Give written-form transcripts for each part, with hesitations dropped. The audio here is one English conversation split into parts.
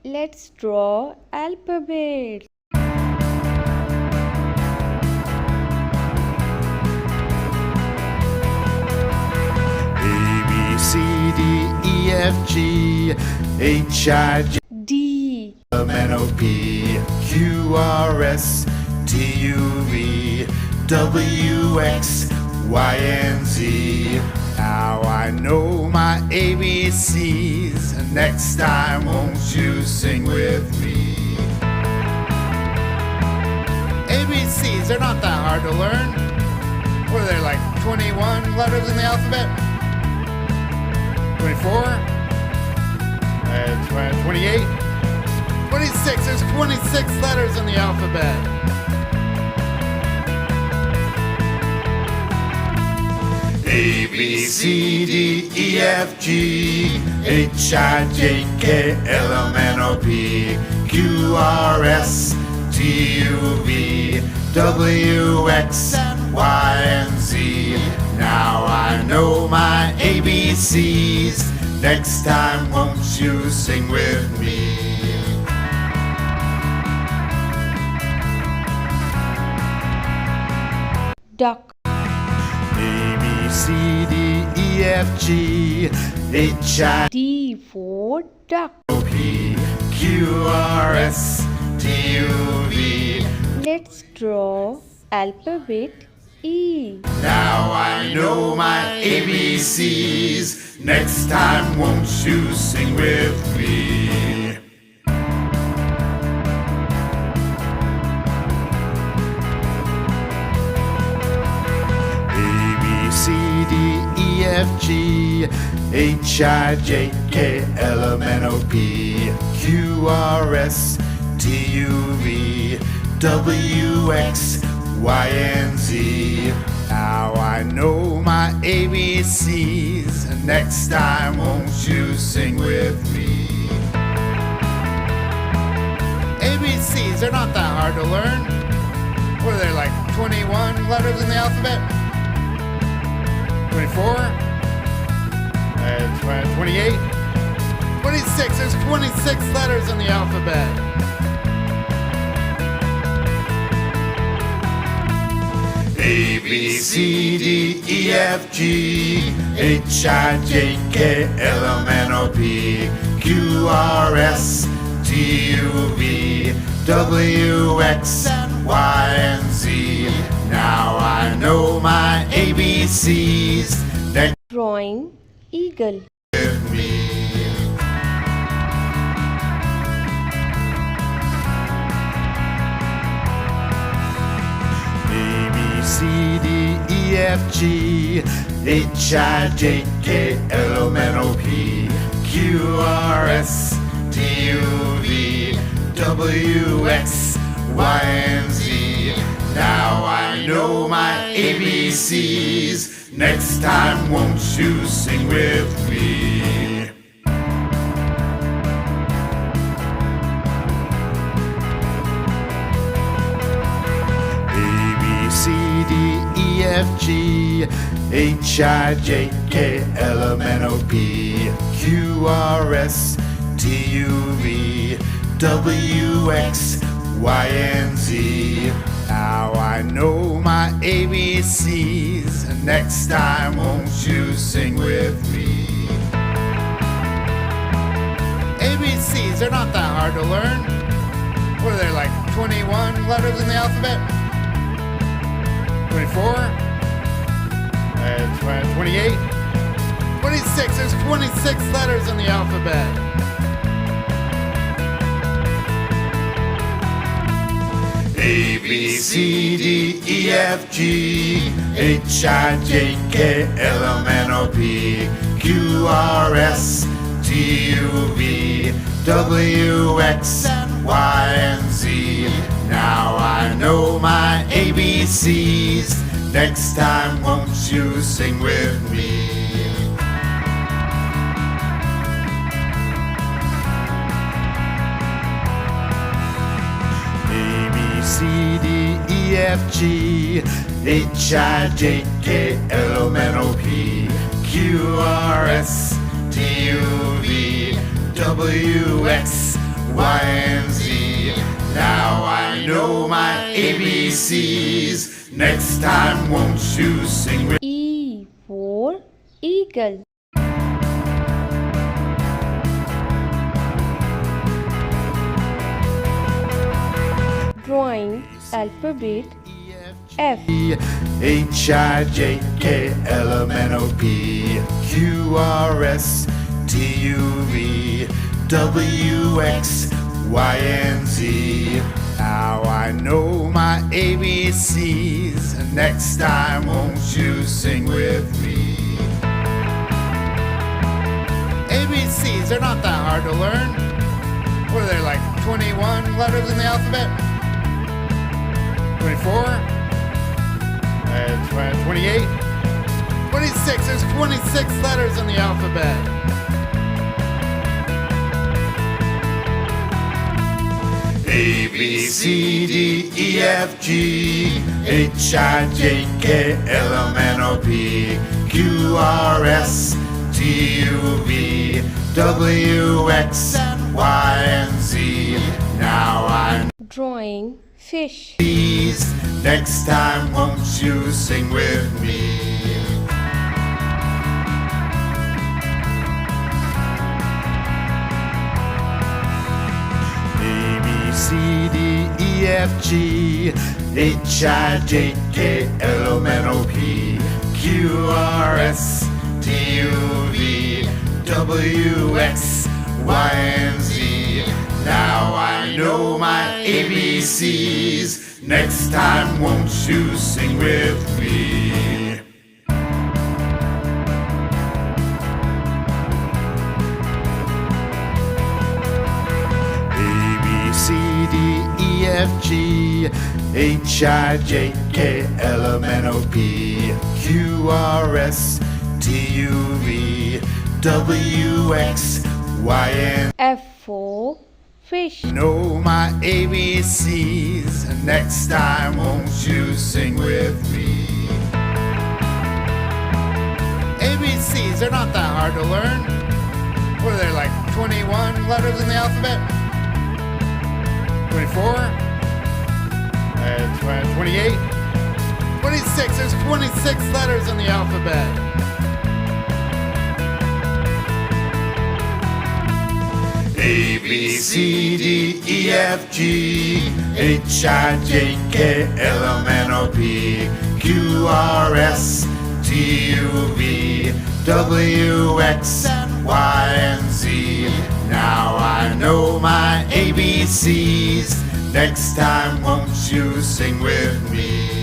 Let's draw alphabet. A, B, C, D, E, F, G, H, I, J, D. L, M, N, O, P, Q, R, S, T, U, V, W, X, Y, and Z. Now I know my ABCs. Next time, won't you sing with me? ABCs, they're not that hard to learn. What are there, like 21 letters in the alphabet? 24? 28? 26, there's 26 letters in the alphabet. A, B, C, D, E, F, G, H, I, J, K, L, M, N, O, P, Q, R, S, T, U, V, W, X, Y, and Z. Now I know my ABCs. Next time, won't you sing with me? Duck. A, B, C, D, E, F, G, H, I, D for duck. P, Q, R, S, T, U, V. Let's draw alphabet E. Now I know my ABCs. Next time, won't you sing with me? A, B, C, D, E, F, G, H, I, J, K, L, M, N, O, P, Q, R, S, T, U, V, W, X, Y, and Z. Now I know my ABCs. Next time, won't you sing with me? ABCs, they're not that hard to learn. What are there, like 21 letters in the alphabet? 24? 28? 26, there's 26 letters in the alphabet. A, B, C, D, E, F, G, H, I, J, K, L, M, N, O, P, Q, R, S, T, U, V, W, X, Y, and Z. Now I know my ABCs. Next Drawing eagle. with me. A, B, C, D, E, F, G, H, I, J, K, L, M, N, O, P, Q, R, S, T, U, V, W, X, Y, and Z. Now I know my ABCs. Next time, won't you sing with me? A, B, C, D, E, F, G, H, I, J, K, L, M, N, O, P, Q, R, S, T, U, V, W, X, Y, and Z. Now I know my ABCs. Next time, won't you sing with me? ABCs, they're not that hard to learn. What are there, like 21 letters in the alphabet? 24? 28? 26, there's 26 letters in the alphabet. A, B, C, D, E, F, G, H, I, J, K, L, M, N, O, P, Q, R, S, T, U, V, W, X, Y, and Z. Now I know my ABCs. Next time, won't you sing with me? C, D, E, F, G, H, I, J, K, L, M, N, O, P, Q, R, S, T, U, V, W, X, Y, and Z. Now I know my ABCs. Next time, won't you sing with E for eagle. Drawing alphabet F. H, I, J, K, L, M, N, O, P, Q, R, S, T, U, V, W, X, Y, and Z. Now I know my ABCs. Next time, won't you sing with me? ABCs, they're not that hard to learn. What are there, like 21 letters in the alphabet? 24? 28? 26, there's 26 letters in the alphabet. A, B, C, D, E, F, G, H, I, J, K, L, M, N, O, P, Q, R, S, T, U, V, W, X, Y, and Z. Now I'm Drawing fish. these. Next time, won't you sing with me? A, B, C, D, E, F, G, H, I, J, K, L, M, N, O, P, Q, R, S, T, U, V, W, X, Y, and Z. Now I know my ABCs. Next time, won't you sing with me? A, B, C, D, E, F, G, H, I, J, K, L, M, N, O, P, Q, R, S, T, U, V, W, X, Y, and F for fish. know my ABCs. Next time, won't you sing with me? ABCs, they're not that hard to learn. What are there, like 21 letters in the alphabet? 24? 28? 26, there's 26 letters in the alphabet. A, B, C, D, E, F, G, H, I, J, K, L, M, N, O, P, Q, R, S, T, U, V, W, X, Y, and Z. Now I know my ABCs. Next time, won't you sing with me?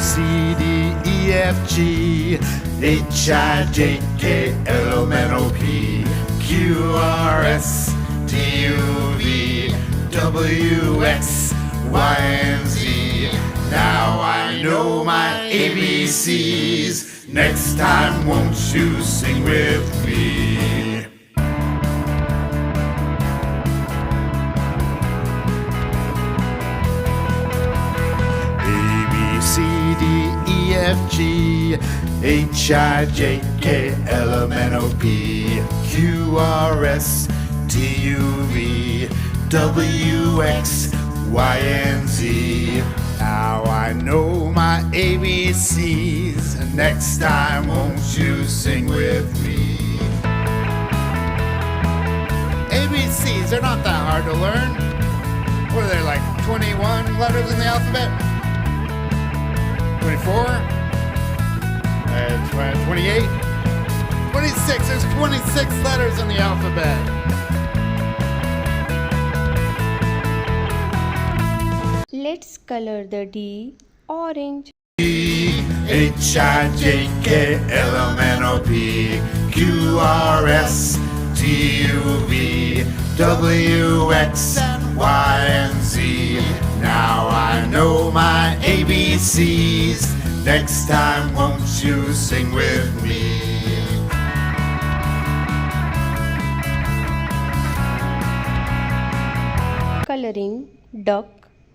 C, D, E, F, G, H, I, J, K, L, M, N, O, P, Q, R, S, T, U, V, W, X, Y, and Z. Now I know my ABCs. Next time, won't you sing with me? C, D, E, F, G, H, I, J, K, L, M, N, O, P, Q, R, S, T, U, V, W, X, Y, and Z. Now I know my ABCs. Next time, won't you sing with me? ABCs, they're not that hard to learn. What are there, like 21 letters in the alphabet? 24? 28? 26, there's 26 letters in the alphabet. Let's color the D orange. E, H, I, J, K, L, M, N, O, P, Q, R, S, T, U, V, W, X, Y, and Z. Now I know my ABCs. Next time, won't you sing with me? Coloring duck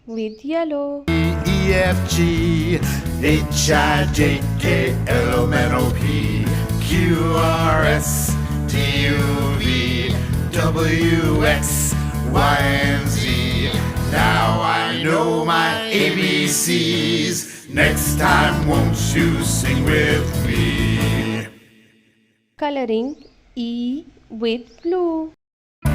with yellow. E, F, G, H I J K L M N O P Q R S T U V W X Y and Z. Now I know my ABCs. Next time, won't you sing with me? Coloring E with blue. A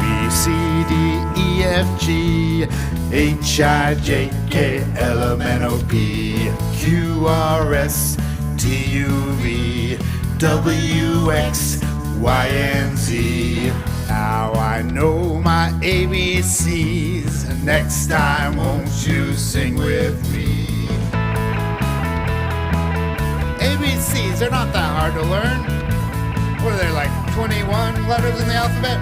B C D E F G H I J K L M N O P Q R S T U V W X Y and Z. Now I know my ABCs. Next time, won't you sing with me? ABCs, they're not that hard to learn. What are there, like 21 letters in the alphabet?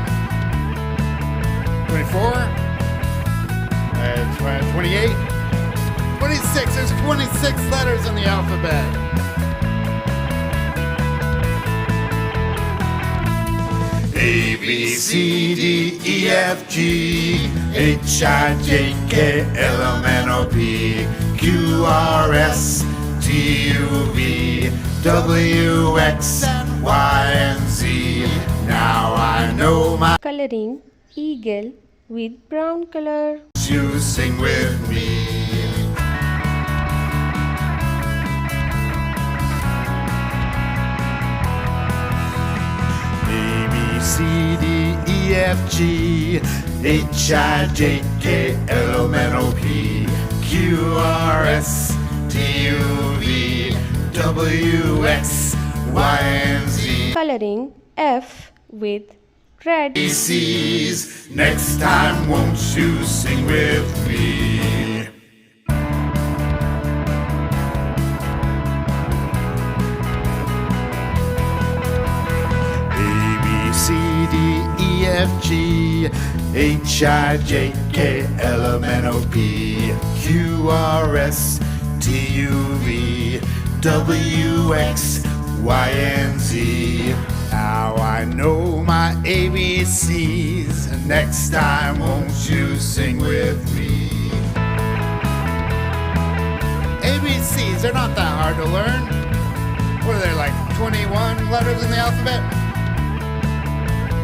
24? 28? 26, there's 26 letters in the alphabet. A, B, C, D, E, F, G H, I, J, K, L, M, N, O, P Q, R, S, T, U, V W, X, Y, and Z. Now I know my Coloring eagle with brown color. You sing with me. A, B, C, D, E, F, G H, I, J, K, L, M, N, O, P Q, R, S, T, U, V W, X, Y, and Z. Coloring F with red. ABCs. Next time, won't you sing with me? A, B, C, D, E, F, G H, I, J, K, L, M, N, O, P Q, R, S, T, U, V W, X, Y, and Z. Now I know my ABCs. Next time, won't you sing with me? ABCs, they're not that hard to learn. What are there, like 21 letters in the alphabet?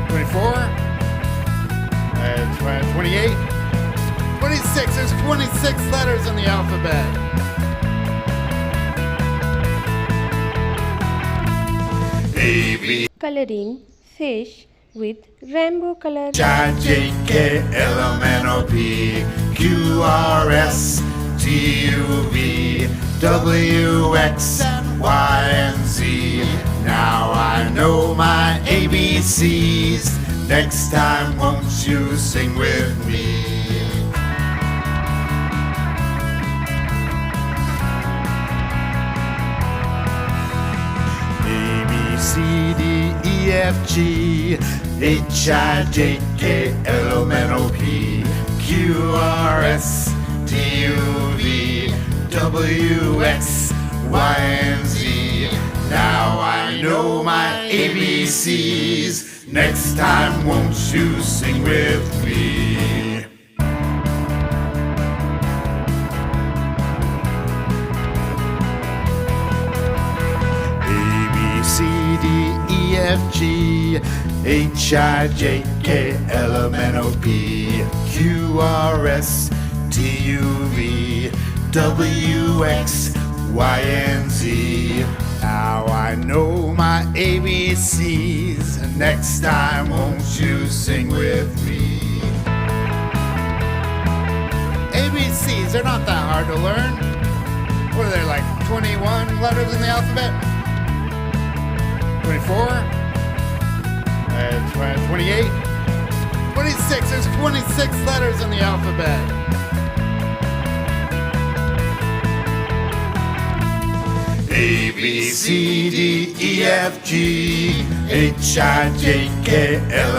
24? 28? 26, there's 26 letters in the alphabet. A, B, Coloring fish with rainbow color. H, I, J, K, L, M, N, O, P Q, R, S, T, U, V W, X, Y, and Z. Now I know my ABCs. Next time, won't you sing with me? A, B, C, D, E, F, G H, I, J, K, L, M, N, O, P Q, R, S, T, U, V W, X, Y, and Z. Now I know my ABCs. Next time, won't you sing with me? A, B, C, D, E, F, G H, I, J, K, L, M, N, O, P Q, R, S, T, U, V W, X, Y, and Z. Now I know my ABCs. Next time, won't you sing with me? ABCs, they're not that hard to learn. What are there, like 21 letters in the alphabet? 24? 28? 26, there's 26 letters in the alphabet. A, B, C, D, E, F, G H, I, J, K, L,